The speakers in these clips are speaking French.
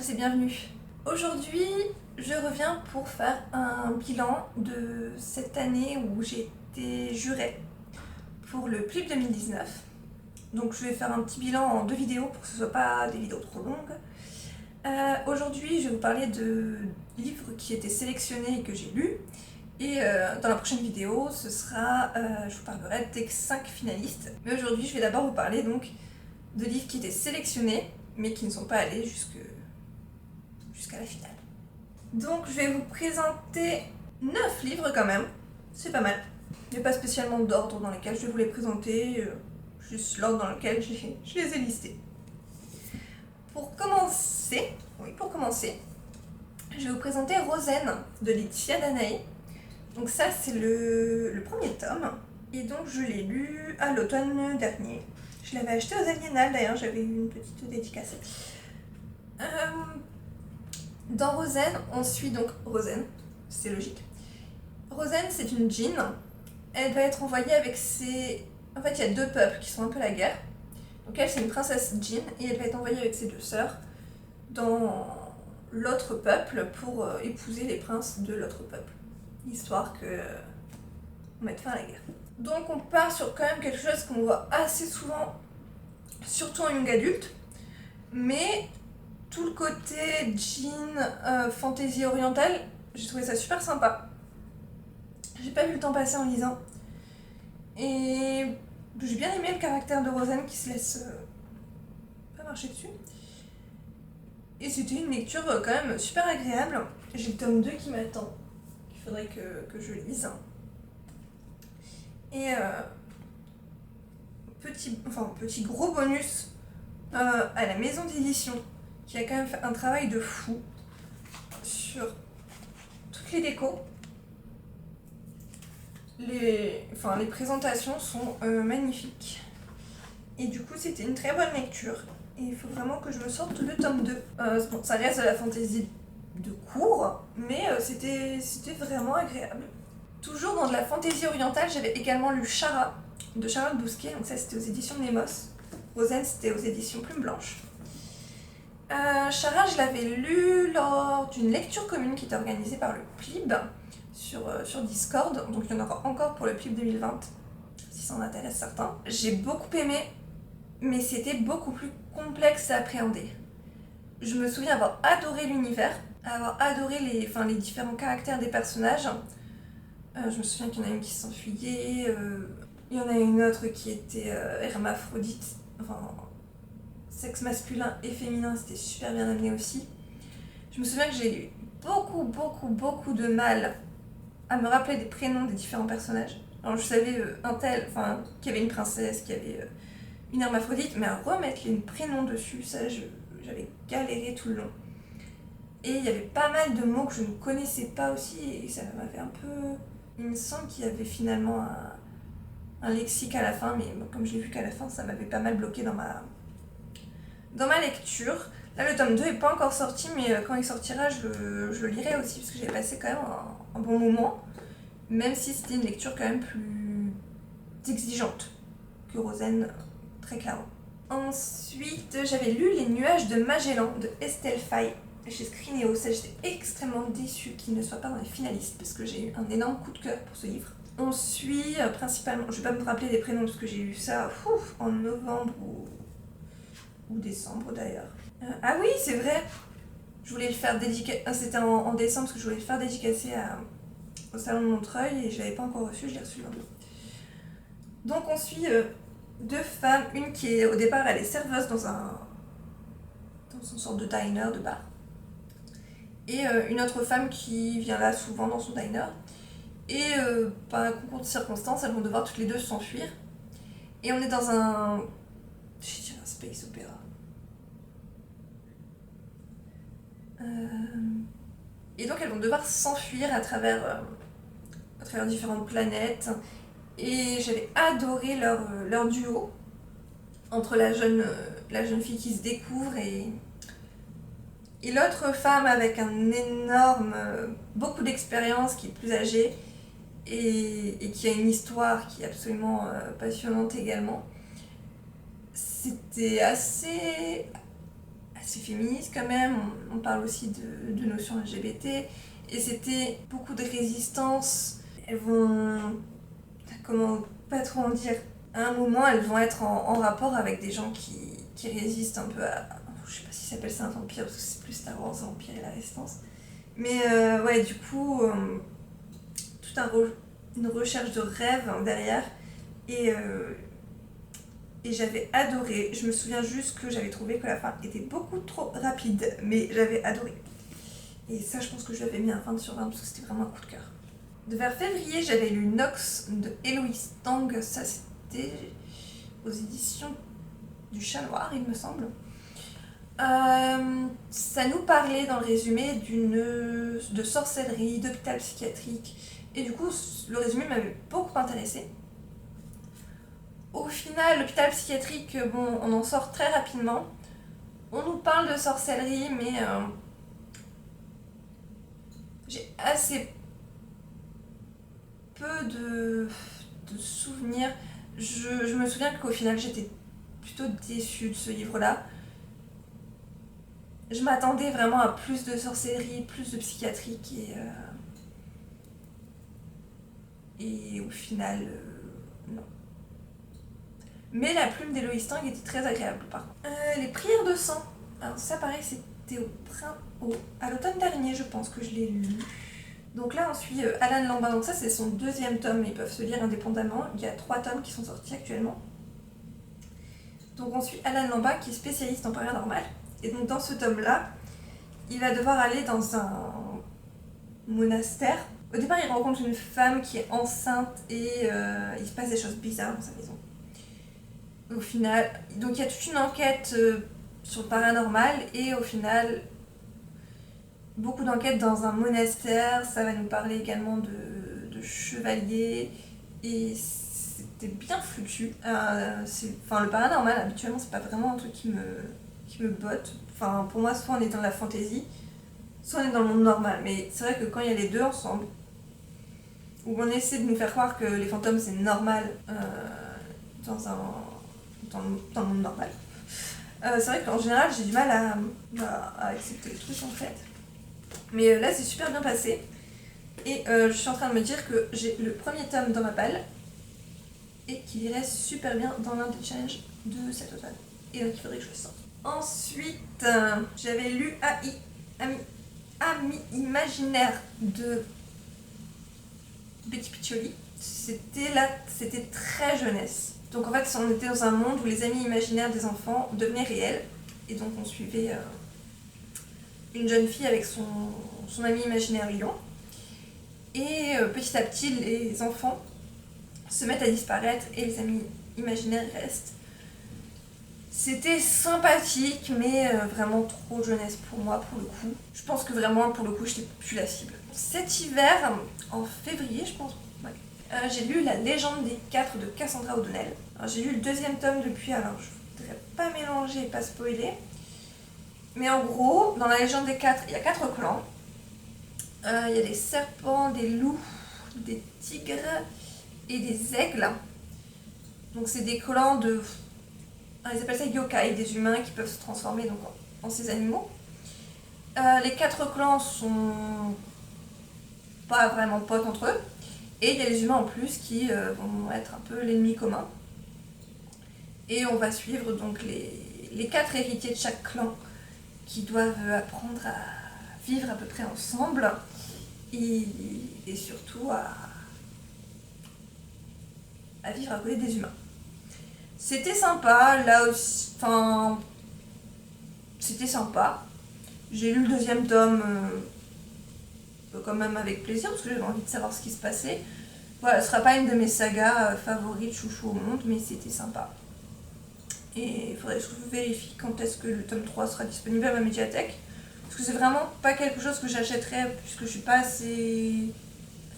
tous et bienvenue. Aujourd'hui, je reviens pour faire un bilan de cette année où j'ai été jurée pour le PLIB 2019. Donc je vais faire un petit bilan en 2 vidéos pour que ce ne soit pas des vidéos trop longues. Aujourd'hui, je vais vous parler de livres qui étaient sélectionnés et que j'ai lus. Et dans la prochaine vidéo, je vous parlerai des 5 finalistes. Mais aujourd'hui, je vais d'abord vous parler donc de livres qui étaient sélectionnés mais qui ne sont pas allés jusqu'à la finale. Donc je vais vous présenter 9 livres quand même, c'est pas mal. Il n'y a pas spécialement d'ordre dans lequel je vais vous les présenter, juste l'ordre dans lequel je les ai listés. Pour commencer, je vais vous présenter Rosen de Laetitia Danaé. Donc ça c'est le premier tome, et donc je l'ai lu à l'automne dernier. Je l'avais acheté aux Aliénales d'ailleurs, j'avais eu une petite dédicace. Dans Rosen, on suit donc Rosen, c'est logique. Rosen, c'est une djinn. Elle va être envoyée avec ses... En fait, il y a 2 peuples qui sont un peu la guerre. Donc elle, c'est une princesse djinn, et elle va être envoyée avec ses 2 sœurs dans l'autre peuple pour épouser les princes de l'autre peuple. Histoire qu'on mette fin à la guerre. Donc on part sur quand même quelque chose qu'on voit assez souvent, surtout en young adulte, mais tout le côté djinn, fantasy orientale, j'ai trouvé ça super sympa. J'ai pas vu le temps passer en lisant. Et j'ai bien aimé le caractère de Rosen qui se laisse pas marcher dessus. Et c'était une lecture quand même super agréable. J'ai le tome 2 qui m'attend, qu'il faudrait que je lise. Et petit gros bonus à la maison d'édition, qui a quand même fait un travail de fou sur toutes les décos. Les présentations sont magnifiques. Et du coup, c'était une très bonne lecture. Et il faut vraiment que je me sorte le tome 2. Bon, ça reste de la fantaisie de cours, mais c'était vraiment agréable. Toujours dans de la fantaisie orientale, j'avais également lu Chara, de Charlotte Bousquet. Donc ça, c'était aux éditions Nemos. Rosen, c'était aux éditions Plume Blanche. Chara, je l'avais lu lors d'une lecture commune qui était organisée par le PLIB sur Discord, donc il y en aura encore pour le PLIB 2020, si ça en intéresse certains. J'ai beaucoup aimé, mais c'était beaucoup plus complexe à appréhender. Je me souviens avoir adoré l'univers, avoir adoré les différents caractères des personnages. Je me souviens qu'il y en a une qui s'enfuyait, il y en a une autre qui était hermaphrodite, sexe masculin et féminin, c'était super bien amené aussi. Je me souviens que j'ai eu beaucoup de mal à me rappeler des prénoms des différents personnages. Alors je savais qu'il y avait une princesse, qu'il y avait une hermaphrodite, mais à remettre les prénoms dessus, ça j'avais galéré tout le long. Et il y avait pas mal de mots que je ne connaissais pas aussi, et ça m'avait un peu... Il me semble qu'il y avait finalement un lexique à la fin, mais comme je l'ai vu qu'à la fin, ça m'avait pas mal bloqué dans ma lecture. Là, le tome 2 n'est pas encore sorti, mais quand il sortira, je le lirai aussi, parce que j'ai passé quand même un bon moment, même si c'était une lecture quand même plus exigeante que Rosen, très clairement. Ensuite, j'avais lu Les Nuages de Magellan de Estelle Faye chez Scrinéo. Ça, j'étais extrêmement déçue qu'il ne soit pas dans les finalistes, parce que j'ai eu un énorme coup de cœur pour ce livre. On suit principalement, je vais pas me rappeler des prénoms, parce que j'ai lu ça en novembre ou décembre d'ailleurs. Ah oui, c'est vrai, je voulais le faire dédicacer, c'était en décembre, parce que je voulais le faire dédicacer au salon de Montreuil, et je l'avais pas encore reçu, je l'ai reçu lundi. Donc on suit 2 femmes, une qui est au départ, elle est serveuse dans une sorte de diner, de bar, et une autre femme qui vient là souvent dans son diner, et par un concours de circonstances, elles vont devoir toutes les 2 s'enfuir, et on est dans un space opéra. Et donc elles vont devoir s'enfuir à travers différentes planètes, et j'avais adoré leur duo entre la jeune fille qui se découvre et l'autre femme avec beaucoup d'expérience, qui est plus âgée et qui a une histoire qui est absolument passionnante également. C'était assez assez féministe quand même, on parle aussi de notions LGBT, et c'était beaucoup de résistance. Elles vont, comment, pas trop en dire, à un moment elles vont être en rapport avec des gens qui résistent un peu à, je sais pas si ça s'appelle ça un vampire, parce que c'est plus Star Wars, Vampire et la Résistance. Mais ouais, du coup, une recherche de rêve derrière, et j'avais adoré. Je me souviens juste que j'avais trouvé que la fin était beaucoup trop rapide, mais j'avais adoré. Et ça, je pense que je l'avais mis un 20 sur 20 parce que c'était vraiment un coup de cœur. Vers février, j'avais lu Nox de Héloïse Tang. Ça, c'était aux éditions du Chat Noir, il me semble. Ça nous parlait dans le résumé de sorcellerie, d'hôpital psychiatrique. Et du coup, le résumé m'avait beaucoup intéressée. Au final, l'hôpital psychiatrique, bon, on en sort très rapidement. On nous parle de sorcellerie, mais j'ai assez peu de souvenirs. Je me souviens qu'au final, j'étais plutôt déçue de ce livre-là. Je m'attendais vraiment à plus de sorcellerie, plus de psychiatrique, et au final, non. Mais la plume d'Héloïse Tang était très agréable par contre. Les prières de sang. Alors ça pareil, c'était à l'automne dernier, je pense que je l'ai lu. Donc là on suit Alan Lambin, donc ça c'est son deuxième tome, ils peuvent se lire indépendamment. Il y a 3 tomes qui sont sortis actuellement. Donc on suit Alan Lambin qui est spécialiste en paranormal. Et donc dans ce tome-là, il va devoir aller dans un monastère. Au départ il rencontre une femme qui est enceinte et il se passe des choses bizarres dans sa maison. Au final, donc il y a toute une enquête sur le paranormal et au final, beaucoup d'enquêtes dans un monastère. Ça va nous parler également de chevaliers et c'était bien foutu. Le paranormal, habituellement, c'est pas vraiment un truc qui me botte. Enfin, pour moi, soit on est dans la fantasy, soit on est dans le monde normal. Mais c'est vrai que quand il y a les deux ensemble, où on essaie de nous faire croire que les fantômes c'est normal dans le monde normal. C'est vrai qu'en général j'ai du mal à accepter le truc en fait. Mais là c'est super bien passé. Et je suis en train de me dire que j'ai le premier tome dans ma palle et qu'il irait super bien dans l'un des challenges de cet automne. Et donc il faudrait que je le sorte. Ensuite, j'avais lu Ami imaginaire de Betty Piccioli. C'était très jeunesse. Donc en fait, on était dans un monde où les amis imaginaires des enfants devenaient réels. Et donc on suivait une jeune fille avec son ami imaginaire lion. Et petit à petit, les enfants se mettent à disparaître et les amis imaginaires restent. C'était sympathique, mais vraiment trop jeunesse pour moi, pour le coup. Je pense que vraiment, pour le coup, je n'étais plus la cible. Cet hiver, en février, je pense, ouais, j'ai lu La légende des 4 de Cassandra O'Donnell. J'ai lu le deuxième tome depuis, alors je voudrais pas mélanger et pas spoiler. Mais en gros, dans La légende des 4, il y a 4 clans. Il y a des serpents, des loups, des tigres et des aigles. Donc c'est des clans de... Ils appellent ça yokai, des humains qui peuvent se transformer donc, en ces animaux. Les 4 clans sont pas vraiment potes entre eux. Et il y a les humains en plus qui vont être un peu l'ennemi commun. Et on va suivre donc les 4 héritiers de chaque clan qui doivent apprendre à vivre à peu près ensemble et surtout à vivre à côté des humains. C'était sympa, là aussi, enfin, c'était sympa. J'ai lu le deuxième tome quand même avec plaisir parce que j'avais envie de savoir ce qui se passait. Voilà, ce sera pas une de mes sagas favorites, chouchou au monde, mais c'était sympa. Et il faudrait que je vérifie quand est-ce que le tome 3 sera disponible à ma médiathèque. Parce que c'est vraiment pas quelque chose que j'achèterais puisque je suis pas assez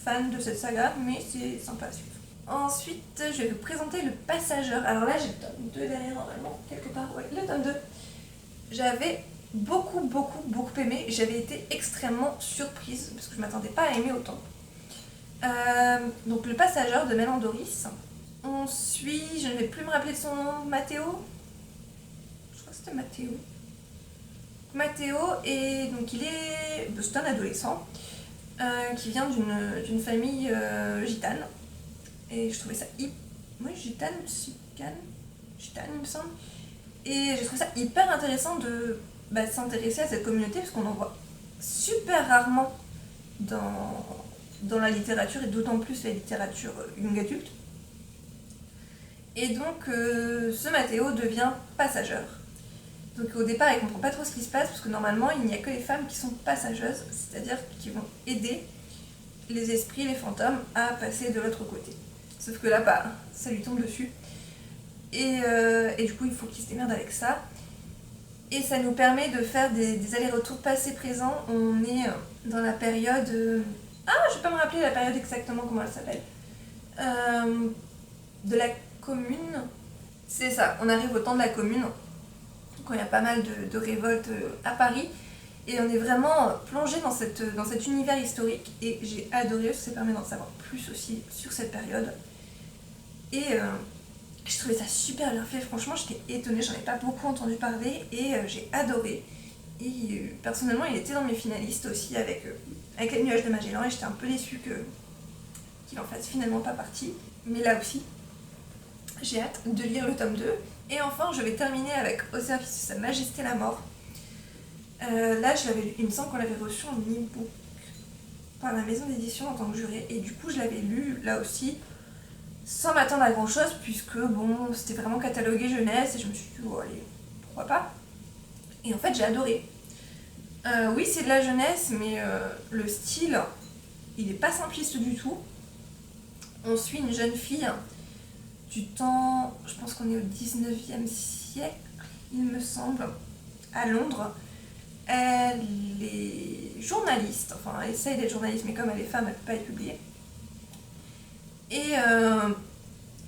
fan de cette saga, mais c'est sympa à suivre. Ensuite, je vais vous présenter Le Passageur. Alors là, j'ai le tome 2 derrière normalement, quelque part. Ouais, le tome 2. J'avais beaucoup aimé. J'avais été extrêmement surprise parce que je m'attendais pas à aimer autant. Donc Le Passageur de Mélan Doris. On suit, je ne vais plus me rappeler de son nom, Mathéo. Je crois que c'était Mathéo. Mathéo, c'est un adolescent qui vient d'une famille gitane. Et je trouvais ça gitane il me semble. Et j'ai trouvé ça hyper intéressant de s'intéresser à cette communauté parce qu'on en voit super rarement dans la littérature, et d'autant plus la littérature young adulte. Et donc ce Mathéo devient passageur. Donc au départ il comprend pas trop ce qui se passe parce que normalement il n'y a que les femmes qui sont passageuses, c'est-à-dire qui vont aider les esprits, les fantômes à passer de l'autre côté. Sauf que là ça lui tombe dessus. Et du coup il faut qu'il se démerde avec ça. Et ça nous permet de faire des allers-retours passé-présent. On est dans la période... je vais pas me rappeler la période exactement comment elle s'appelle. De la Commune. C'est ça, on arrive au temps de la Commune, quand il y a pas mal de révoltes à Paris. Et on est vraiment plongé dans cet univers historique. Et j'ai adoré, parce que ça permet d'en savoir plus aussi sur cette période. Et je trouvais ça super bien fait, franchement j'étais étonnée, j'en ai pas beaucoup entendu parler et j'ai adoré. Et personnellement il était dans mes finalistes aussi avec les nuages de Magellan et j'étais un peu déçue qu'il en fasse finalement pas partie. Mais là aussi, j'ai hâte de lire le tome 2. Et enfin je vais terminer avec Au service de Sa Majesté la Mort. Là il me semble qu'on l'avait reçu en e-book par la maison d'édition en tant que juré et du coup je l'avais lu là aussi sans m'attendre à grand chose puisque c'était vraiment catalogué jeunesse et je me suis dit allez, pourquoi pas. Et en fait j'ai adoré. Oui c'est de la jeunesse mais le style il est pas simpliste du tout. On suit une jeune fille du temps, je pense qu'on est au 19e siècle il me semble, à Londres. Elle est journaliste, enfin elle essaye d'être journaliste mais comme elle est femme elle peut pas être publiée. Et elle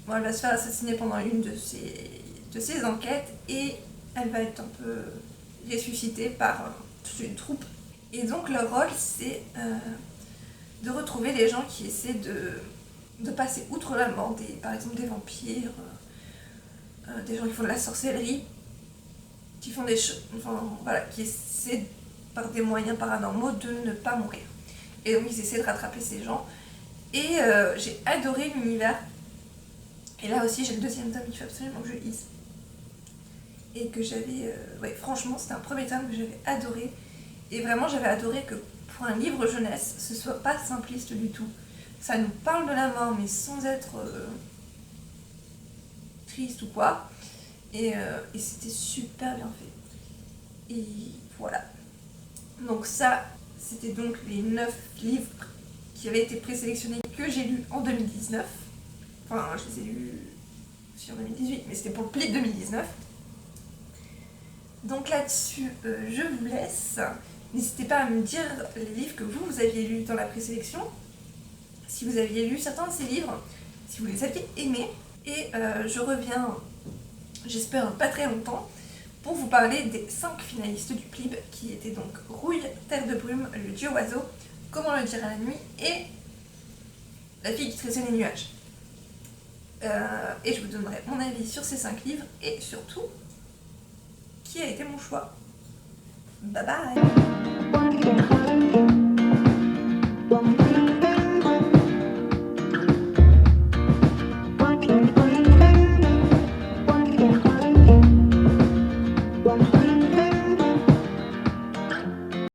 va se faire assassiner pendant une de ses enquêtes et elle va être un peu ressuscitée par toute une troupe. Et donc leur rôle c'est de retrouver les gens qui essaient de passer outre la mort, par exemple des vampires, des gens qui font de la sorcellerie, qui font des choses, qui essaient par des moyens paranormaux de ne pas mourir. Et donc ils essaient de rattraper ces gens. Et j'ai adoré l'univers. Et là aussi j'ai le deuxième tome qu'il faut absolument que je lise. Et que j'avais... franchement c'était un premier tome que j'avais adoré. Et vraiment j'avais adoré que pour un livre jeunesse, ce soit pas simpliste du tout. Ça nous parle de la mort mais sans être triste ou quoi. Et c'était super bien fait. Et voilà. Donc ça, c'était donc les 9 livres qui avaient été présélectionnés que j'ai lus en 2019. Enfin, je les ai lus aussi en 2018, mais c'était pour le pli 2019. Donc là-dessus, je vous laisse. N'hésitez pas à me dire les livres que vous aviez lus dans la présélection, si vous aviez lu certains de ces livres, si vous les aviez aimés. Et je reviens, j'espère pas très longtemps, pour vous parler des 5 finalistes du PLIB, qui étaient donc Rouille, Terre de Brume, Le Dieu Oiseau, Comment le dire à la nuit et La fille qui tressait les nuages. Et je vous donnerai mon avis sur ces 5 livres et surtout, qui a été mon choix. Bye bye.